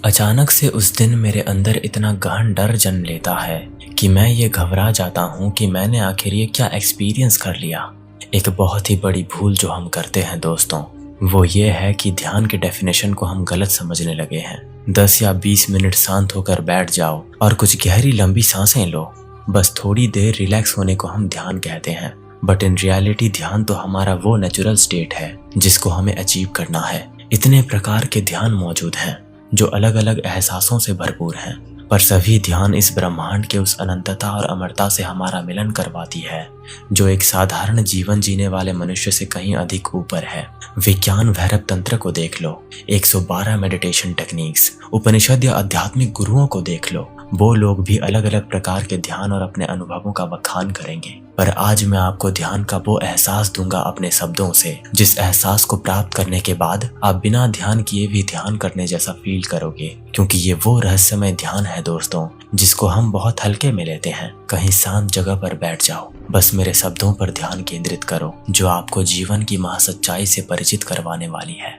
अचानक से उस दिन मेरे अंदर इतना गहन डर जन्म लेता है कि मैं ये घबरा जाता हूँ कि मैंने आखिर ये क्या एक्सपीरियंस कर लिया। एक बहुत ही बड़ी भूल जो हम करते हैं दोस्तों, वो ये है कि ध्यान के डेफिनेशन को हम गलत समझने लगे हैं। 10 या 20 मिनट शांत होकर बैठ जाओ और कुछ गहरी लंबी सांसें लो, बस थोड़ी देर रिलैक्स होने को हम ध्यान कहते हैं। बट इन रियलिटी ध्यान तो हमारा वो नेचुरल स्टेट है जिसको हमें अचीव करना है। इतने प्रकार के ध्यान मौजूद हैं जो अलग अलग एहसासों से भरपूर हैं, पर सभी ध्यान इस ब्रह्मांड के उस अनंतता और अमरता से हमारा मिलन करवाती है जो एक साधारण जीवन जीने वाले मनुष्य से कहीं अधिक ऊपर है। विज्ञान भैरव तंत्र को देख लो, 112 मेडिटेशन टेक्निक्स, उपनिषद या आध्यात्मिक गुरुओं को देख लो, वो लोग भी अलग अलग प्रकार के ध्यान और अपने अनुभवों का बखान करेंगे। पर आज मैं आपको ध्यान का वो एहसास दूंगा अपने शब्दों से, जिस एहसास को प्राप्त करने के बाद आप बिना ध्यान किए भी ध्यान करने जैसा फील करोगे। क्योंकि ये वो रहस्यमय ध्यान है दोस्तों जिसको हम बहुत हल्के में लेते हैं। कहीं शांत जगह पर बैठ जाओ, बस मेरे शब्दों पर ध्यान केंद्रित करो जो आपको जीवन की महासच्चाई से परिचित करवाने वाली है।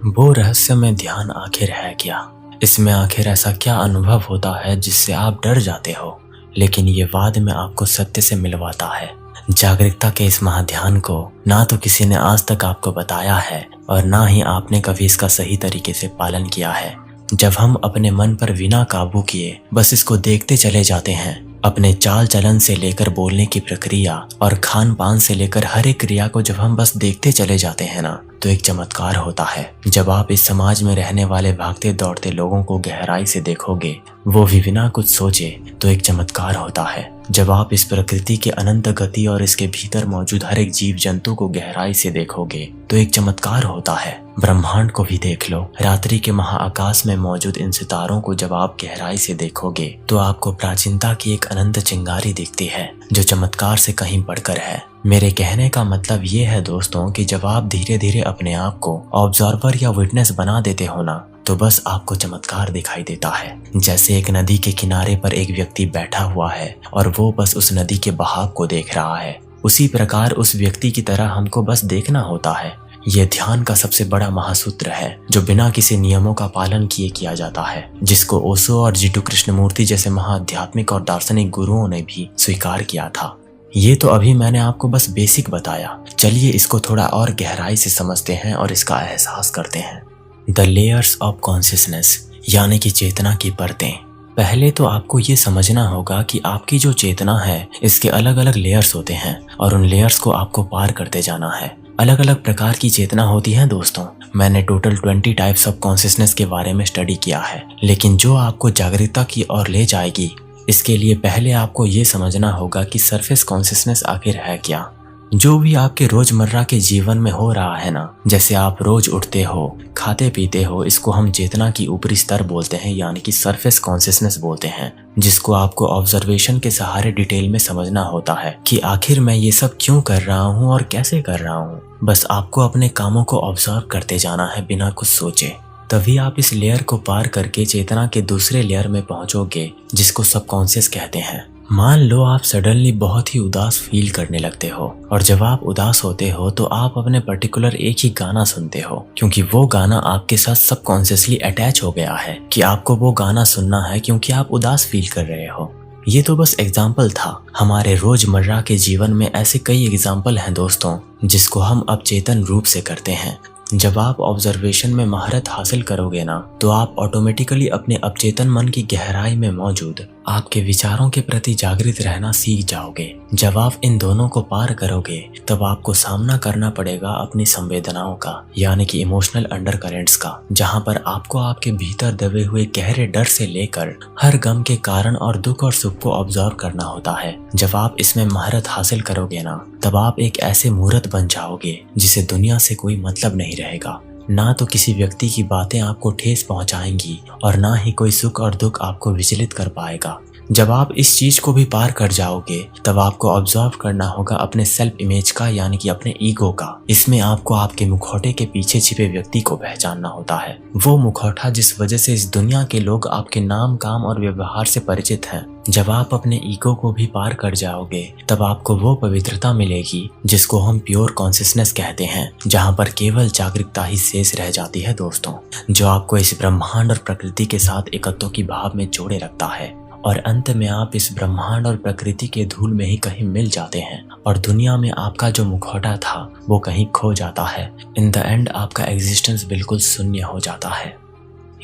वो रहस्यमय ध्यान आखिर है क्या? इसमें आखिर ऐसा क्या अनुभव होता है जिससे आप डर जाते हो, लेकिन ये वाद में आपको सत्य से मिलवाता है। जागरूकता के इस महाध्यान को ना तो किसी ने आज तक आपको बताया है और ना ही आपने कभी इसका सही तरीके से पालन किया है। जब हम अपने मन पर बिना काबू किए बस इसको देखते चले जाते हैं, अपने चाल चलन से लेकर बोलने की प्रक्रिया और खान पान से लेकर हर एक क्रिया को जब हम बस देखते चले जाते हैं ना, तो एक चमत्कार होता है। जब आप इस समाज में रहने वाले भागते दौड़ते लोगों को गहराई से देखोगे, वो भी बिना कुछ सोचे, तो एक चमत्कार होता है। जब आप इस प्रकृति के अनंत गति और इसके भीतर मौजूद हर एक जीव जंतु को गहराई से देखोगे, तो एक चमत्कार होता है। ब्रह्मांड को भी देख लो, रात्रि के महाआकाश में मौजूद इन सितारों को जब आप गहराई से देखोगे तो आपको प्राचीनता की एक अनंत चिंगारी दिखती है जो चमत्कार से कहीं बढ़कर है। मेरे कहने का मतलब ये है दोस्तों कि जब आप धीरे धीरे अपने आप को ऑब्जर्वर या विटनेस बना देते हो ना, तो बस आपको चमत्कार दिखाई देता है। जैसे एक नदी के किनारे पर एक व्यक्ति बैठा हुआ है और वो बस उस नदी के बहाव को देख रहा है, उसी प्रकार उस व्यक्ति की तरह हमको बस देखना होता है। ये ध्यान का सबसे बड़ा महासूत्र है जो बिना किसी नियमों का पालन किए किया जाता है, जिसको ओशो और जीटू कृष्णमूर्ति जैसे महाआध्यात्मिक और दार्शनिक गुरुओं ने भी स्वीकार किया था। ये तो अभी मैंने आपको बस बेसिक बताया, चलिए इसको थोड़ा और गहराई से समझते हैं और इसका एहसास करते हैं। द लेयर्स ऑफ कॉन्शियसनेस, यानी कि चेतना की परतें। पहले तो आपको ये समझना होगा कि आपकी जो चेतना है इसके अलग अलग लेयर्स होते हैं और उन लेयर्स को आपको पार करते जाना है। अलग अलग प्रकार की चेतना होती है दोस्तों। मैंने टोटल 20 टाइप्स ऑफ कॉन्शियसनेस के बारे में स्टडी किया है, लेकिन जो आपको जागरूकता की ओर ले जाएगी, इसके लिए पहले आपको ये समझना होगा कि सरफेस कॉन्शियसनेस आखिर है क्या। जो भी आपके रोजमर्रा के जीवन में हो रहा है ना, जैसे आप रोज उठते हो, खाते पीते हो, इसको हम चेतना की ऊपरी स्तर बोलते हैं, यानी कि सरफेस कॉन्शियसनेस बोलते हैं, जिसको आपको ऑब्जर्वेशन के सहारे डिटेल में समझना होता है कि आखिर मैं ये सब क्यों कर रहा हूँ और कैसे कर रहा हूँ। बस आपको अपने कामों को ऑब्जर्व करते जाना है बिना कुछ सोचे। तभी आप इस लेयर को पार करके चेतना के दूसरे लेयर में पहुंचोगे, जिसको सबकॉन्शियस कहते हैं। मान लो आप सडनली बहुत ही उदास फील करने लगते हो, और जब आप उदास होते हो तो आप अपने पर्टिकुलर एक ही गाना सुनते हो, क्योंकि वो गाना आपके साथ सबकॉन्शियसली अटैच हो गया है कि आपको वो गाना सुनना है क्योंकि आप उदास फील कर रहे हो। ये तो बस एग्जाम्पल था। हमारे रोजमर्रा के जीवन में ऐसे कई एग्जाम्पल हैं दोस्तों, जिसको हम अवचेतन रूप से करते हैं। जब आप ऑब्जर्वेशन में महारत हासिल करोगे ना, तो आप ऑटोमेटिकली अपने अवचेतन मन की गहराई में मौजूद आपके विचारों के प्रति जागृत रहना सीख जाओगे। जब आप इन दोनों को पार करोगे, तब आपको सामना करना पड़ेगा अपनी संवेदनाओं का, यानी कि इमोशनल अंडरकरेंट्स का, जहां पर आपको आपके भीतर दबे हुए गहरे डर से लेकर हर गम के कारण और दुख और सुख को ऑब्जर्व करना होता है। जब आप इसमें महारत हासिल करोगे ना, तब आप एक ऐसे मूर्त बन जाओगे जिसे दुनिया से कोई मतलब नहीं रहेगा। ना तो किसी व्यक्ति की बातें आपको ठेस पहुंचाएंगी और ना ही कोई सुख और दुख आपको विचलित कर पाएगा। जब आप इस चीज को भी पार कर जाओगे तब आपको ऑब्जर्व करना होगा अपने सेल्फ इमेज का, यानी कि अपने ईगो का। इसमें आपको आपके मुखौटे के पीछे छिपे व्यक्ति को पहचानना होता है, वो मुखौटा जिस वजह से इस दुनिया के लोग आपके नाम, काम और व्यवहार से परिचित हैं। जब आप अपने ईगो को भी पार कर जाओगे तब आपको वो पवित्रता मिलेगी जिसको हम प्योर कॉन्शियसनेस कहते हैं, जहाँ पर केवल जागरूकता ही शेष रह जाती है दोस्तों, जो आपको इस ब्रह्मांड और प्रकृति के साथ एकत्व की भाव में जोड़े रखता है। और अंत में आप इस ब्रह्मांड और प्रकृति के धूल में ही कहीं मिल जाते हैं और दुनिया में आपका जो मुखौटा था वो कहीं खो जाता है। इन द एंड आपका एग्जिस्टेंस बिल्कुल शून्य हो जाता है।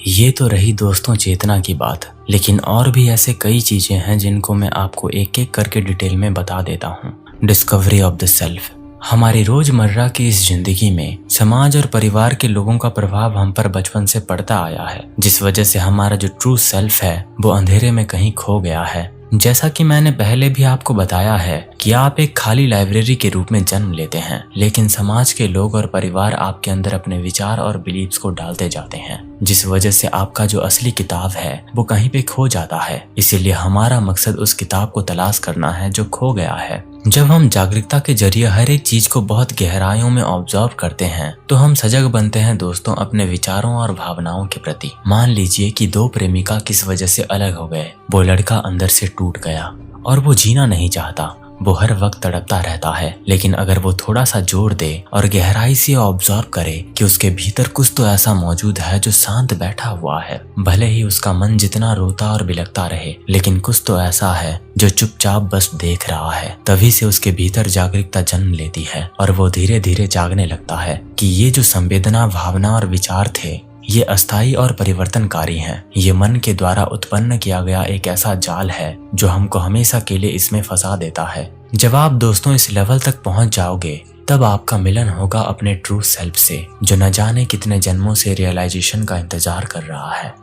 ये तो रही दोस्तों चेतना की बात, लेकिन और भी ऐसे कई चीजें हैं जिनको मैं आपको एक एक करके डिटेल में बता देता हूँ। Discovery of the self. हमारी रोजमर्रा की इस जिंदगी में समाज और परिवार के लोगों का प्रभाव हम पर बचपन से पड़ता आया है, जिस वजह से हमारा जो ट्रू सेल्फ है वो अंधेरे में कहीं खो गया है। जैसा कि मैंने पहले भी आपको बताया है कि आप एक खाली लाइब्रेरी के रूप में जन्म लेते हैं, लेकिन समाज के लोग और परिवार आपके अंदर अपने विचार और बिलीव्स को डालते जाते हैं, जिस वजह से आपका जो असली किताब है वो कहीं पे खो जाता है। इसीलिए हमारा मकसद उस किताब को तलाश करना है जो खो गया है। जब हम जागरूकता के जरिए हर एक चीज को बहुत गहराइयों में ऑब्जर्व करते हैं तो हम सजग बनते हैं दोस्तों अपने विचारों और भावनाओं के प्रति। मान लीजिए कि दो प्रेमिका किस वजह से अलग हो गए। वो लड़का अंदर से टूट गया और वो जीना नहीं चाहता, वो हर वक्त तड़पता रहता है। लेकिन अगर वो थोड़ा सा जोर दे और गहराई से ऑब्जर्व करे कि उसके भीतर कुछ तो ऐसा मौजूद है जो शांत बैठा हुआ है, भले ही उसका मन जितना रोता और बिलखता रहे, लेकिन कुछ तो ऐसा है जो चुपचाप बस देख रहा है, तभी से उसके भीतर जागरूकता जन्म लेती है और वो धीरे धीरे जागने लगता है कि ये जो संवेदना, भावना और विचार थे ये अस्थायी और परिवर्तनकारी हैं। ये मन के द्वारा उत्पन्न किया गया एक ऐसा जाल है जो हमको हमेशा के लिए इसमें फंसा देता है। जब आप दोस्तों इस लेवल तक पहुंच जाओगे तब आपका मिलन होगा अपने ट्रू सेल्फ से, जो न जाने कितने जन्मों से रियलाइजेशन का इंतजार कर रहा है।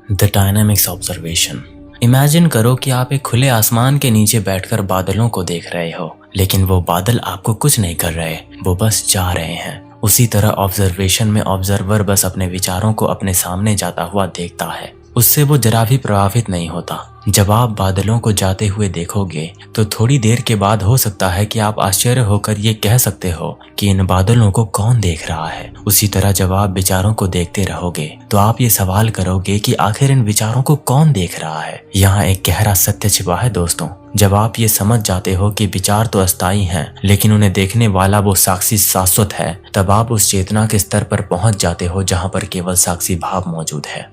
The dynamics observation. इमेजिन करो कि आप एक खुले आसमान के नीचे बैठकर बादलों को देख रहे हो, लेकिन वो बादल आपको कुछ नहीं कर रहे, वो बस जा रहे हैं। उसी तरह ऑब्जर्वेशन में ऑब्जर्वर बस अपने विचारों को अपने सामने जाता हुआ देखता है, उससे वो जरा भी प्रभावित नहीं होता। जब आप बादलों को जाते हुए देखोगे तो थोड़ी देर के बाद हो सकता है कि आप आश्चर्य होकर ये कह सकते हो कि इन बादलों को कौन देख रहा है। उसी तरह जब आप विचारों को देखते रहोगे तो आप ये सवाल करोगे कि आखिर इन विचारों को कौन देख रहा है। यहाँ एक गहरा सत्य छिपा है दोस्तों। जब आप ये समझ जाते हो कि विचार तो अस्थायी हैं, लेकिन उन्हें देखने वाला वो साक्षी शाश्वत है, तब आप उस चेतना के स्तर पर पहुंच जाते हो जहां पर केवल साक्षी भाव मौजूद है।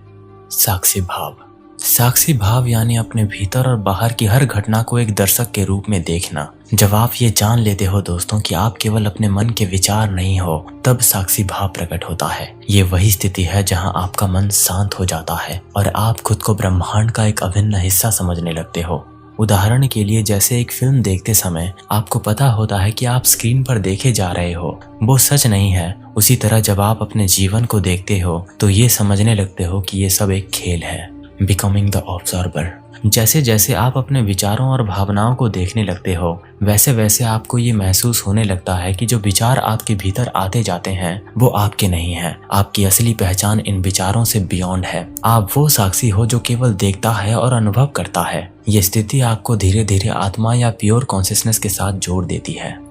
साक्षी भाव। साक्षी भाव यानी अपने भीतर और बाहर की हर घटना को एक दर्शक के रूप में देखना। जब आप ये जान लेते हो दोस्तों कि आप केवल अपने मन के विचार नहीं हो, तब साक्षी भाव प्रकट होता है। ये वही स्थिति है जहां आपका मन शांत हो जाता है और आप खुद को ब्रह्मांड का एक अभिन्न हिस्सा समझने लगते हो। उदाहरण के लिए जैसे एक फिल्म देखते समय आपको पता होता है कि आप स्क्रीन पर देखे जा रहे हो, वो सच नहीं है। उसी तरह जब आप अपने जीवन को देखते हो तो ये समझने लगते हो कि ये सब एक खेल है। Becoming the observer. जैसे जैसे आप अपने विचारों और भावनाओं को देखने लगते हो, वैसे वैसे आपको ये महसूस होने लगता है कि जो विचार आपके भीतर आते जाते हैं वो आपके नहीं हैं। आपकी असली पहचान इन विचारों से बियॉन्ड है। आप वो साक्षी हो जो केवल देखता है और अनुभव करता है। ये स्थिति आपको धीरे धीरे आत्मा या प्योर कॉन्शियसनेस के साथ जोड़ देती है।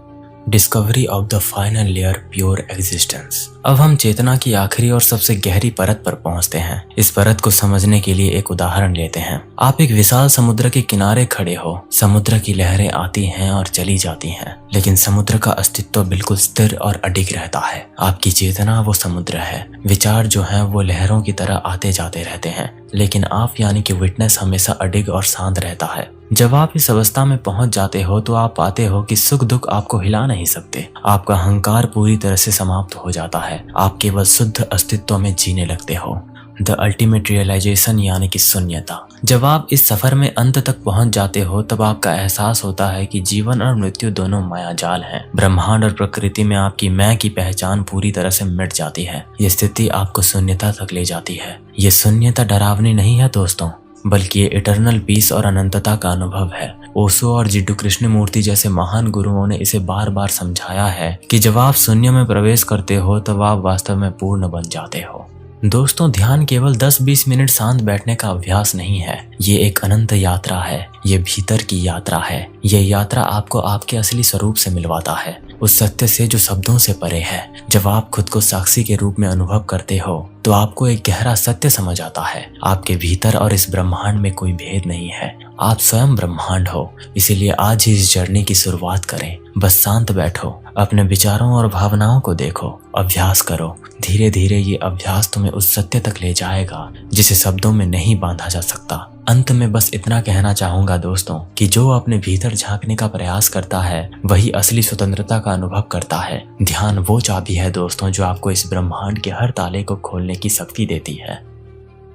Discovery of the final layer, pure existence. अब हम चेतना की आखिरी और सबसे गहरी परत पर पहुंचते हैं। इस परत को समझने के लिए एक उदाहरण लेते हैं। आप एक विशाल समुद्र के किनारे खड़े हो। समुद्र की लहरें आती हैं और चली जाती हैं, लेकिन समुद्र का अस्तित्व बिल्कुल स्थिर और अडिग रहता है। आपकी चेतना वो समुद्र है। विचार जो हैं वो लहरों की तरह आते जाते रहते हैं, लेकिन आप यानी कि विटनेस हमेशा अडिग और शांत रहता है। जब आप इस अवस्था में पहुंच जाते हो तो आप पाते हो कि सुख दुख आपको हिला नहीं सकते। आपका अहंकार पूरी तरह से समाप्त हो जाता है। आप केवल शुद्ध अस्तित्व में जीने लगते हो। द अल्टीमेट रियलाइजेशन यानी कि शून्यता। जब आप इस सफर में अंत तक पहुंच जाते हो तब आपका एहसास होता है कि जीवन और मृत्यु दोनों मायाजाल हैं। ब्रह्मांड और प्रकृति में आपकी मैं की पहचान पूरी तरह से मिट जाती है। ये स्थिति आपको शून्यता तक ले जाती है। ये शून्यता डरावनी नहीं है दोस्तों, बल्कि ये इटर्नल पीस और अनंतता का अनुभव है। ओशो और जिड्डू कृष्णमूर्ति जैसे महान गुरुओं ने इसे बार बार समझाया है कि जब आप शून्य में प्रवेश करते हो तब आप वास्तव में पूर्ण बन जाते हो। दोस्तों, ध्यान केवल 10-20 मिनट शांत बैठने का अभ्यास नहीं है। ये एक अनंत यात्रा है। ये भीतर की यात्रा है। ये यात्रा आपको आपके असली स्वरूप से मिलवाता है, उस सत्य से जो शब्दों से परे है। जब आप खुद को साक्षी के रूप में अनुभव करते हो तो आपको एक गहरा सत्य समझ आता है। आपके भीतर और इस ब्रह्मांड में कोई भेद नहीं है। आप स्वयं ब्रह्मांड हो। इसीलिए आज ही इस जर्नी की शुरुआत करें। बस शांत बैठो, अपने विचारों और भावनाओं को देखो, अभ्यास करो। धीरे धीरे ये अभ्यास तुम्हें उस सत्य तक ले जाएगा जिसे शब्दों में नहीं बांधा जा सकता। अंत में बस इतना कहना चाहूंगा दोस्तों कि जो अपने भीतर झांकने का प्रयास करता है वही असली स्वतंत्रता का अनुभव करता है। ध्यान वो चाबी है दोस्तों जो आपको इस ब्रह्मांड के हर ताले को खोलने की शक्ति देती है।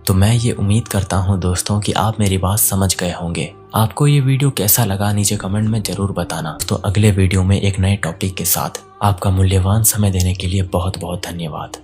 तो मैं ये उम्मीद करता हूँ दोस्तों कि आप मेरी बात समझ गए होंगे। आपको ये वीडियो कैसा लगा नीचे कमेंट में जरूर बताना। तो अगले वीडियो में एक नए टॉपिक के साथ आपका मूल्यवान समय देने के लिए बहुत बहुत धन्यवाद।